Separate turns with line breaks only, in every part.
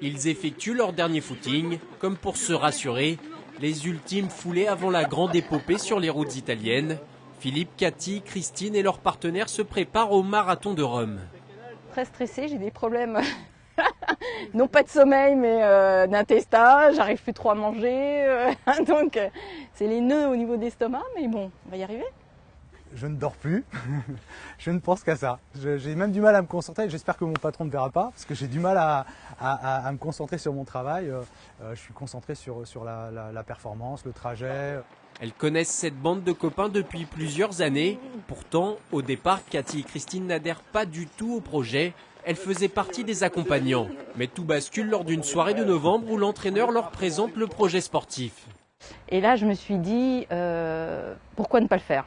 Ils effectuent leur dernier footing, comme pour se rassurer, les ultimes foulées avant la grande épopée sur les routes italiennes. Philippe, Cathy, Christine et leurs partenaires se préparent au marathon de Rome.
Très stressée, j'ai des problèmes, non pas de sommeil, mais d'intestin, j'arrive plus trop à manger, donc c'est les nœuds au niveau de l'estomac, mais bon, on va y arriver.
Je ne dors plus, je ne pense qu'à ça. J'ai même du mal à me concentrer, j'espère que mon patron ne verra pas, parce que j'ai du mal à me concentrer sur mon travail. Je suis concentré sur la performance, le trajet.
Elles connaissent cette bande de copains depuis plusieurs années. Pourtant, au départ, Cathy et Christine n'adhèrent pas du tout au projet. Elles faisaient partie des accompagnants. Mais tout bascule lors d'une soirée de novembre où l'entraîneur leur présente le projet sportif.
Et là, je me suis dit, pourquoi ne pas le faire ?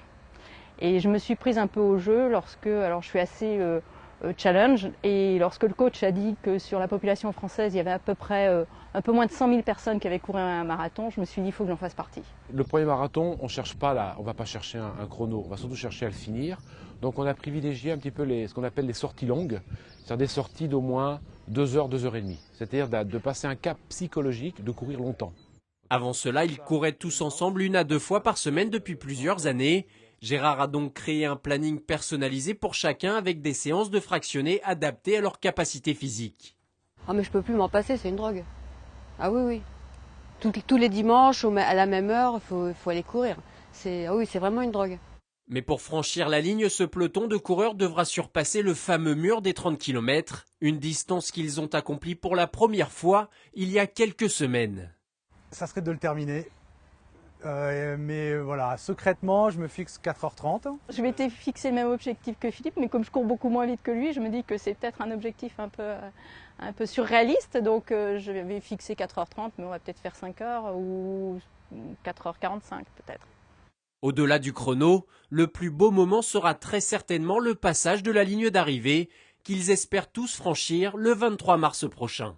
Et je me suis prise un peu au jeu alors je suis assez challenge, et lorsque le coach a dit que sur la population française, il y avait à peu près un peu moins de 100 000 personnes qui avaient couru un marathon, je me suis dit, il faut que j'en fasse partie.
Le premier marathon, on ne va pas chercher un chrono, on va surtout chercher à le finir. Donc on a privilégié un petit peu ce qu'on appelle les sorties longues, c'est-à-dire des sorties d'au moins 2 heures, 2 heures et demie. C'est-à-dire de passer un cap psychologique, de courir longtemps.
Avant cela, ils couraient tous ensemble 1 à 2 fois par semaine depuis plusieurs années. Gérard a donc créé un planning personnalisé pour chacun avec des séances de fractionnés adaptées à leur capacité physique.
Ah mais je peux plus m'en passer, c'est une drogue. Ah oui, oui. Tous les dimanches, à la même heure, il faut aller courir. Ah oui, c'est vraiment une drogue.
Mais pour franchir la ligne, ce peloton de coureurs devra surpasser le fameux mur des 30 km, une distance qu'ils ont accomplie pour la première fois il y a quelques semaines.
Ça serait de le terminer. Mais voilà, secrètement, je me fixe 4h30.
Je m'étais fixé le même objectif que Philippe, mais comme je cours beaucoup moins vite que lui, je me dis que c'est peut-être un objectif un peu surréaliste. Donc je vais fixer 4h30, mais on va peut-être faire 5h ou 4h45 peut-être.
Au-delà du chrono, le plus beau moment sera très certainement le passage de la ligne d'arrivée qu'ils espèrent tous franchir le 23 mars prochain.